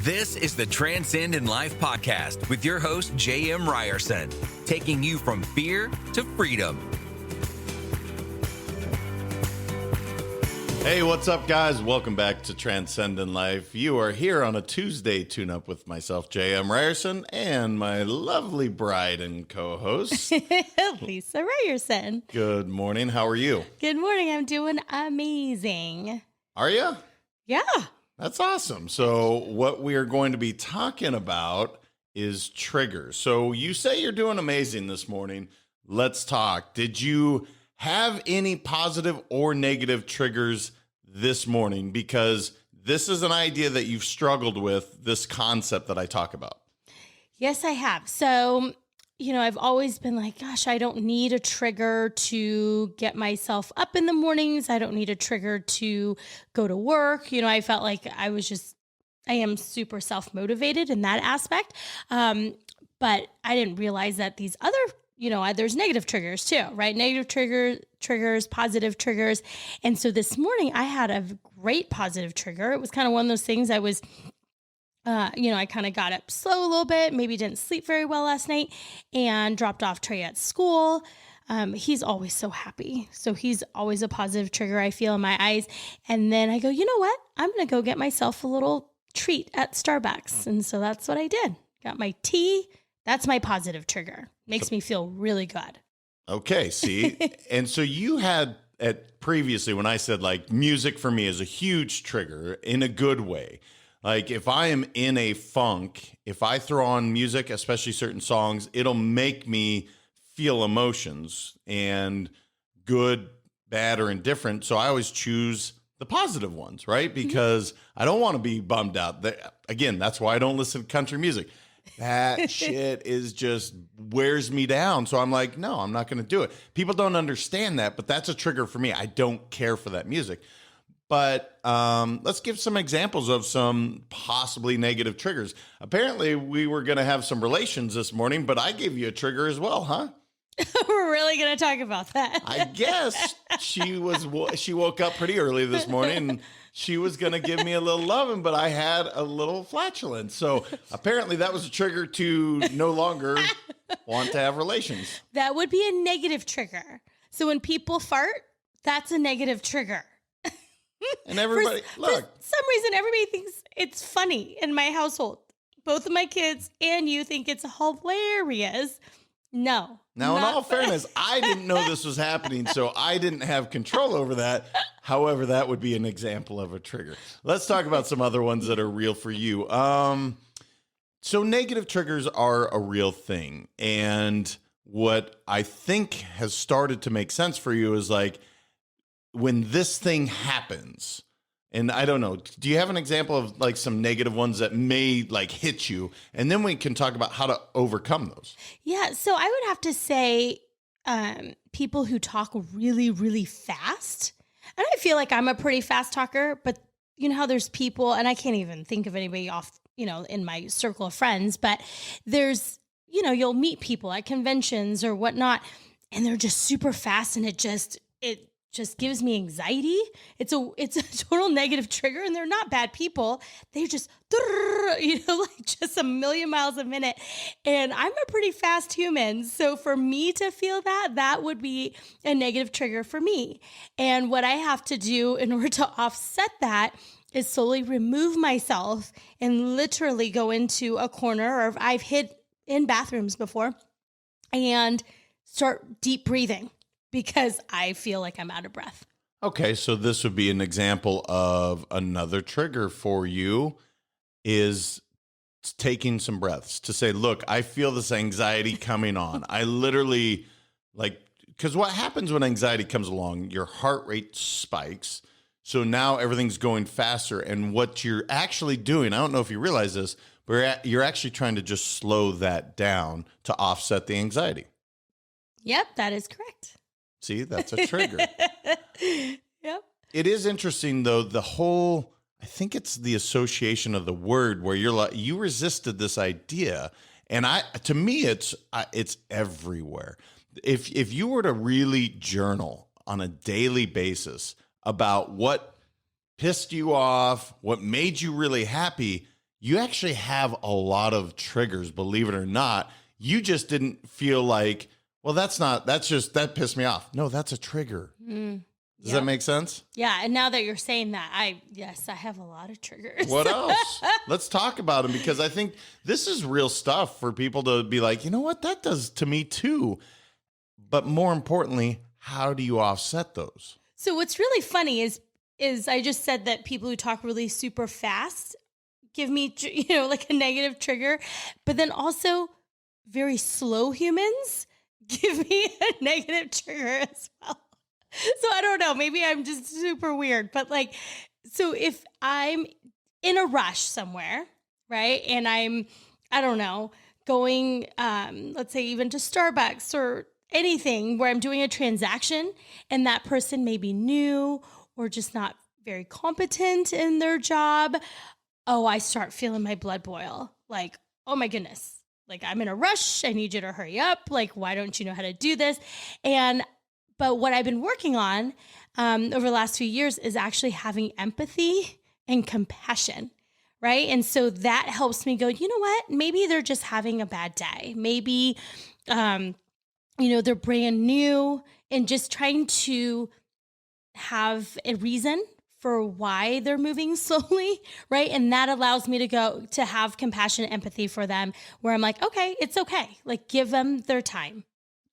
This is the Transcend in Life podcast with your host, J.M. Ryerson, taking you from fear to freedom. Hey, what's up, guys? Welcome back to Transcend in Life. You are here on a Tuesday tune-up with myself, J.M. Ryerson, and my lovely bride and co-host, Lisa Ryerson. Good morning. How are you? Good morning. I'm doing amazing. Are you? Yeah. That's awesome. So what we are going to be talking about is triggers. So you say you're doing amazing this morning. Let's talk. Did you have any positive or negative triggers this morning? Because this is an idea that you've struggled with, this concept that I talk about. Yes, I have. So, I've always been like, gosh, I don't need a trigger to get myself up in the mornings. I don't need a trigger to go to work. I felt like I am super self-motivated in that aspect. But I didn't realize that these other there's negative triggers too, right? Negative triggers, positive triggers. And so this morning I had a great positive trigger. It was kind of one of those things I was, I kind of got up slow a little bit, maybe didn't sleep very well last night, and dropped off Trey at school. He's always so happy. So he's always a positive trigger I feel in my eyes. And then I go, you know what? I'm going to go get myself a little treat at Starbucks. And so that's what I did. Got my tea. That's my positive trigger. Makes me feel really good. Okay, see? And so you had previously when I said like music for me is a huge trigger in a good way. Like if I am in a funk, if I throw on music, especially certain songs, it'll make me feel emotions and good, bad, or indifferent. So I always choose the positive ones, right? Because I don't want to be bummed out. Again, that's why I don't listen to country music. That shit is just wears me down. So I'm like, no, I'm not going to do it. People don't understand that, but that's a trigger for me. I don't care for that music. But let's give some examples of some possibly negative triggers. Apparently, we were going to have some relations this morning, but I gave you a trigger as well, huh? We're really going to talk about that. I guess she woke up pretty early this morning and she was going to give me a little loving, but I had a little flatulence. So apparently that was a trigger to no longer want to have relations. That would be a negative trigger. So when people fart, that's a negative trigger. And everybody, for some reason, everybody thinks it's funny in my household. Both of my kids and you think it's hilarious. No. Now, in all fairness, I didn't know this was happening, so I didn't have control over that. However, that would be an example of a trigger. Let's talk about some other ones that are real for you. So negative triggers are a real thing. And what I think has started to make sense for you is like when this thing happens, and I don't know, do you have an example of like some negative ones that may like hit you? And then we can talk about how to overcome those. Yeah. So I would have to say people who talk really, really fast. And I feel like I'm a pretty fast talker, but you know how there's people, and I can't even think of anybody off, in my circle of friends, but there's, you'll meet people at conventions or whatnot, and they're just super fast, and it just gives me anxiety. It's a total negative trigger, and they're not bad people. They're just, like just a million miles a minute. And I'm a pretty fast human. So for me to feel that would be a negative trigger for me. And what I have to do in order to offset that is slowly remove myself and literally go into a corner, or I've hid in bathrooms before, and start deep breathing, because I feel like I'm out of breath. Okay, so this would be an example of another trigger for you is taking some breaths to say, look, I feel this anxiety coming on. I literally because what happens when anxiety comes along, your heart rate spikes. So now everything's going faster. And what you're actually doing, I don't know if you realize this, but you're actually trying to just slow that down to offset the anxiety. Yep, that is correct. See, that's a trigger. Yep. It is interesting, though, I think it's the association of the word where you're like, you resisted this idea. And to me, it's everywhere. If you were to really journal on a daily basis about what pissed you off, what made you really happy, you actually have a lot of triggers, believe it or not. You just didn't feel like, well, that pissed me off. No, that's a trigger. Does that make sense? Yeah. And now that you're saying that, I have a lot of triggers. What else? Let's talk about them, because I think this is real stuff for people to be like, you know what, that does to me too. But more importantly, how do you offset those? So what's really funny is I just said that people who talk really super fast give me, like a negative trigger, but then also very slow humans give me a negative trigger as well. So I don't know, maybe I'm just super weird, but like, so if I'm in a rush somewhere, right? And I don't know, going, let's say even to Starbucks or anything where I'm doing a transaction and that person may be new or just not very competent in their job. Oh, I start feeling my blood boil. Like, oh my goodness, like I'm in a rush. I need you to hurry up. Like, why don't you know how to do this? But what I've been working on over the last few years is actually having empathy and compassion, right? And so that helps me go, you know what? Maybe they're just having a bad day. Maybe, they're brand new, and just trying to have a reason for why they're moving slowly, right? And that allows me to have compassion and empathy for them, where I'm like, okay, it's okay. Like, give them their time.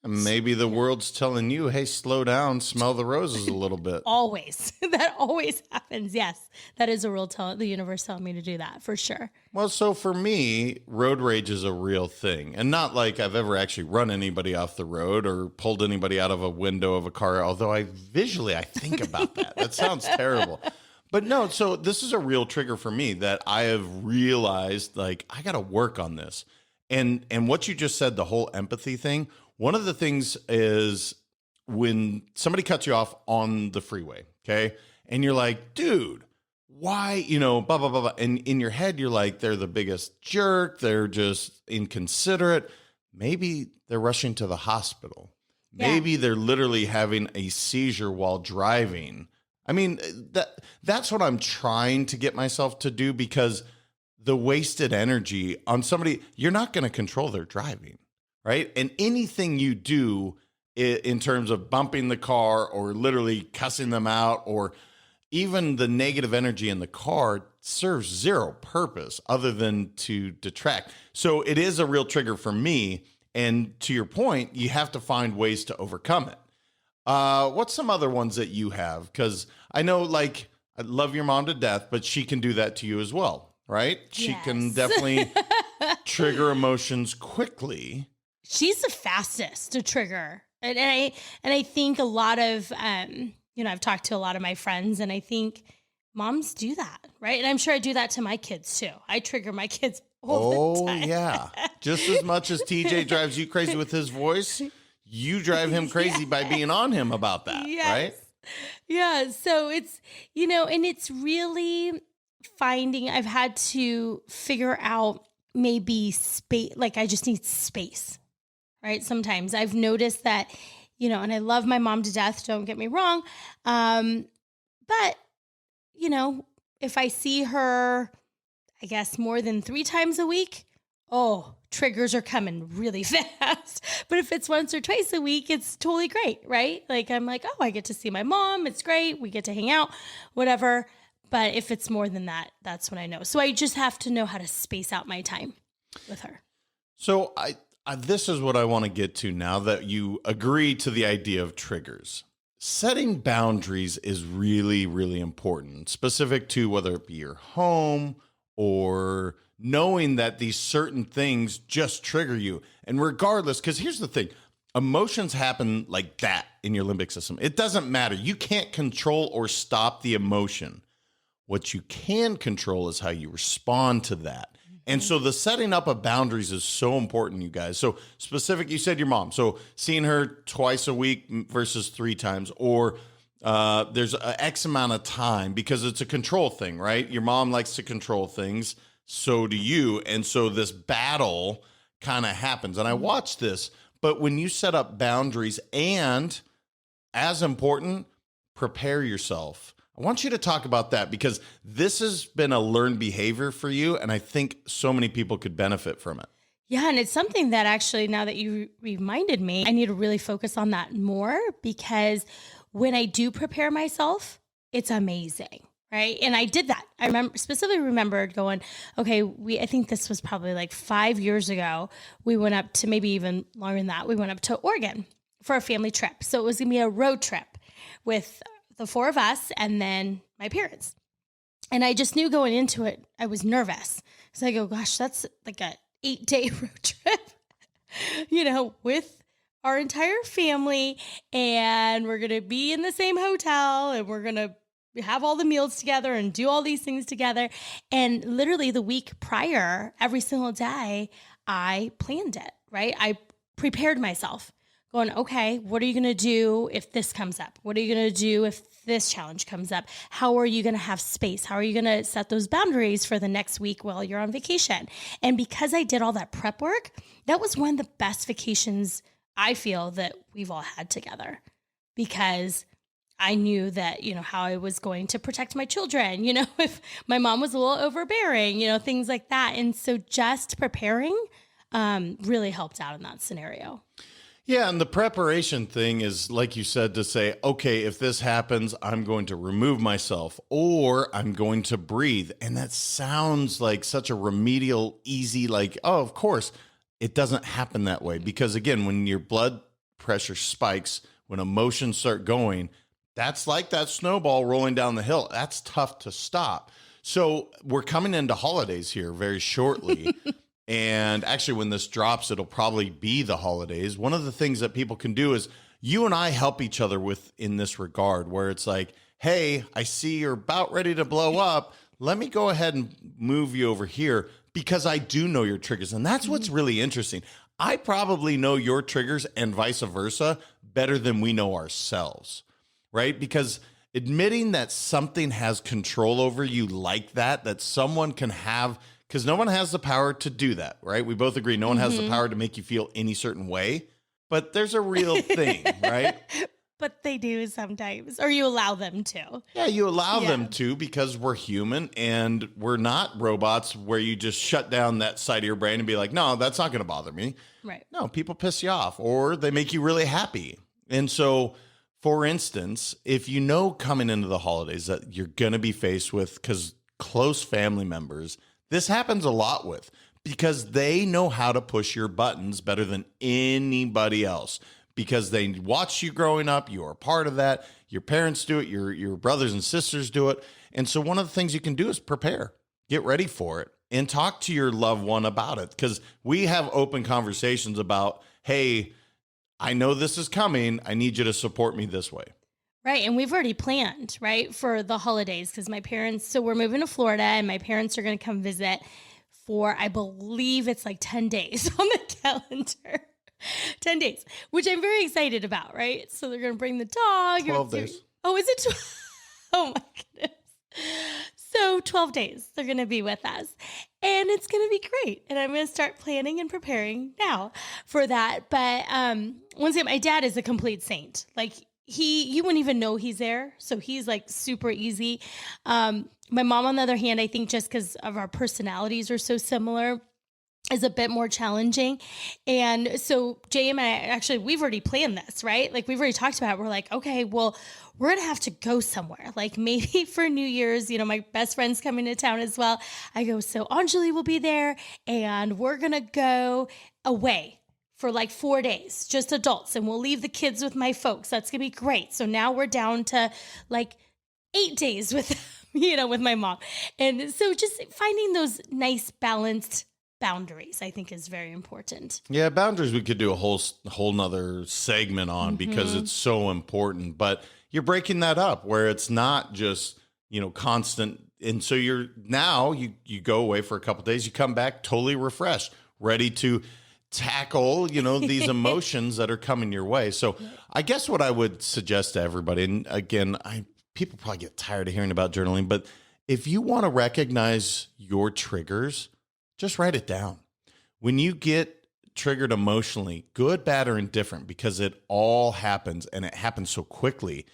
Maybe the world's telling you, hey, slow down, smell the roses a little bit. Always. That always happens. Yes. That is the universe telling me to do that for sure. Well, so for me, road rage is a real thing. And not like I've ever actually run anybody off the road or pulled anybody out of a window of a car, although I think about that. That sounds terrible. But no, so this is a real trigger for me that I have realized, like, I got to work on this. And what you just said, the whole empathy thing, one of the things is when somebody cuts you off on the freeway, okay? And you're like, dude, why, blah, blah, blah, blah. And in your head, you're like, they're the biggest jerk. They're just inconsiderate. Maybe they're rushing to the hospital. Maybe they're literally having a seizure while driving. I mean, that's what I'm trying to get myself to do, because the wasted energy on somebody, you're not going to control their driving. Right. And anything you do in terms of bumping the car or literally cussing them out, or even the negative energy in the car, serves zero purpose other than to detract. So it is a real trigger for me. And to your point, you have to find ways to overcome it. What's some other ones that you have? Because I know, like, I love your mom to death, but she can do that to you as well. Right. She can definitely trigger emotions quickly. She's the fastest to trigger. And I think a lot of, I've talked to a lot of my friends, and I think moms do that, right? And I'm sure I do that to my kids too. I trigger my kids all the time. Oh, yeah. Just as much as TJ drives you crazy with his voice, you drive him crazy by being on him about that, right? Yeah. So it's, and it's really I've had to figure out maybe space, like I just need space. Right. Sometimes I've noticed that, and I love my mom to death, don't get me wrong. But, if I see her, I guess more than 3 times a week, triggers are coming really fast. But if it's once or twice a week, it's totally great. Right. Like, I'm like, I get to see my mom. It's great. We get to hang out, whatever. But if it's more than that, that's when I know. So I just have to know how to space out my time with her. So this is what I want to get to now that you agree to the idea of triggers. Setting boundaries is really, really important, specific to whether it be your home or knowing that these certain things just trigger you. And regardless, because here's the thing, emotions happen like that in your limbic system. It doesn't matter. You can't control or stop the emotion. What you can control is how you respond to that. And so the setting up of boundaries is so important, you guys. So specific, you said your mom. So seeing her twice a week versus 3 times, or there's an X amount of time, because it's a control thing, right? Your mom likes to control things. So do you. And so this battle kind of happens. And I watch this. But when you set up boundaries, and as important, prepare yourself I want you to talk about that because this has been a learned behavior for you. And I think so many people could benefit from it. Yeah. And it's something that actually, now that you reminded me, I need to really focus on that more, because when I do prepare myself, it's amazing. Right. And I did that. I remembered going, okay, I think this was probably like 5 years ago. We went up to, maybe even longer than that. We went up to Oregon for a family trip. So it was going to be a road trip with the 4 of us and then my parents. And I just knew going into it, I was nervous. So I go, gosh, that's like a 8-day road trip, with our entire family. And we're going to be in the same hotel and we're going to have all the meals together and do all these things together. And literally the week prior, every single day, I planned it, right? I prepared myself going, okay, what are you going to do if this comes up? What are you going to do if this challenge comes up? How are you going to have space? How are you going to set those boundaries for the next week while you're on vacation? And because I did all that prep work, that was one of the best vacations I feel that we've all had together, because I knew that, how I was going to protect my children, if my mom was a little overbearing, things like that. And so just preparing really helped out in that scenario. Yeah. And the preparation thing is, like you said, to say, okay, if this happens, I'm going to remove myself or I'm going to breathe. And that sounds like such a remedial, easy, like, oh, of course. It doesn't happen that way. Because again, when your blood pressure spikes, when emotions start going, that's like that snowball rolling down the hill. That's tough to stop. So we're coming into holidays here very shortly. And actually, when this drops, it'll probably be the holidays. One of the things that people can do is you and I help each other with in this regard, where it's like, hey, I see you're about ready to blow up. Let me go ahead and move you over here because I do know your triggers. And that's what's really interesting. I probably know your triggers and vice versa better than we know ourselves. Right? Because admitting that something has control over you like that someone can have, because no one has the power to do that, right? We both agree no one has the power to make you feel any certain way, but there's a real thing, right? But they do sometimes, or you allow them to. Yeah, you allow them to, because we're human and we're not robots where you just shut down that side of your brain and be like, no, that's not going to bother me. Right. No, people piss you off or they make you really happy. And so, for instance, if you know coming into the holidays that you're going to be faced with, because close family members, this happens a lot with, because they know how to push your buttons better than anybody else, because they watched you growing up. You are part of that. Your parents do it. Your brothers and sisters do it. And so one of the things you can do is prepare, get ready for it, and talk to your loved one about it. Because we have open conversations about, hey, I know this is coming. I need you to support me this way. Right. And we've already planned, right, for the holidays, because my parents, so we're moving to Florida and my parents are going to come visit for, I believe it's like 10 days on the calendar. 10 days, which I'm very excited about, right? So they're going to bring the dog. 12 days. Oh, is it 12? Oh my goodness. So 12 days they're going to be with us and it's going to be great. And I'm going to start planning and preparing now for that. But once again, my dad is a complete saint. Like you wouldn't even know he's there. So he's like super easy. My mom, on the other hand, I think just because of our personalities are so similar, is a bit more challenging. And so JM and I, actually, we've already planned this, right? Like we've already talked about it. We're like, okay, well, we're going to have to go somewhere. Like maybe for New Year's, my best friend's coming to town as well. I go, so Anjali will be there and we're going to go away for like 4 days, just adults. And we'll leave the kids with my folks. That's going to be great. So now we're down to like 8 days with, with my mom. And so just finding those nice balanced boundaries, I think, is very important. Yeah, boundaries we could do a whole nother segment on because it's so important. But you're breaking that up where it's not just, constant. And so you go away for a couple of days, you come back totally refreshed, ready to tackle, these emotions that are coming your way. So I guess what I would suggest to everybody, and again, people probably get tired of hearing about journaling, but if you want to recognize your triggers, just write it down. When you get triggered emotionally, good, bad, or indifferent, because it all happens and it happens so quickly,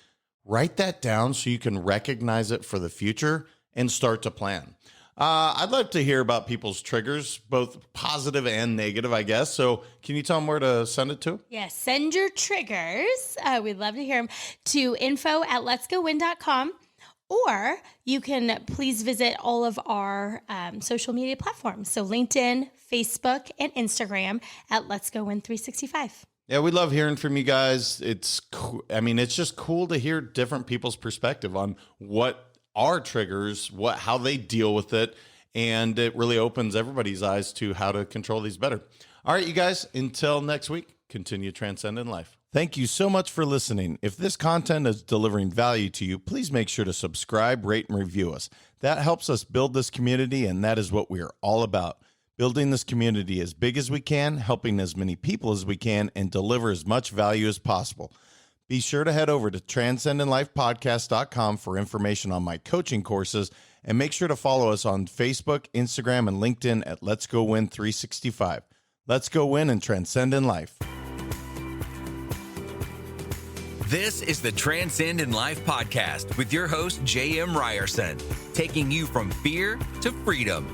write that down so you can recognize it for the future and start to plan. I'd love to hear about people's triggers, both positive and negative, I guess. So can you tell them where to send it to? Yes, send your triggers. We'd love to hear them to info@letsgowin.com. Or you can please visit all of our social media platforms. So LinkedIn, Facebook, and Instagram at Let's Go Win 365. Yeah, we love hearing from you guys. It's just cool to hear different people's perspective on what are triggers, how they deal with it, and it really opens everybody's eyes to how to control these better. All right, you guys, until next week, continue transcending life. Thank you so much for listening. If this content is delivering value to you, please make sure to subscribe, rate, and review us. That helps us build this community, and that is what we are all about. Building this community as big as we can, helping as many people as we can, and deliver as much value as possible. Be sure to head over to transcendinlifepodcast.com for information on my coaching courses, and make sure to follow us on Facebook, Instagram, and LinkedIn at Let's Go Win 365. Let's go win and transcend in life. This is the Transcend in Life podcast with your host, J.M. Ryerson, taking you from fear to freedom.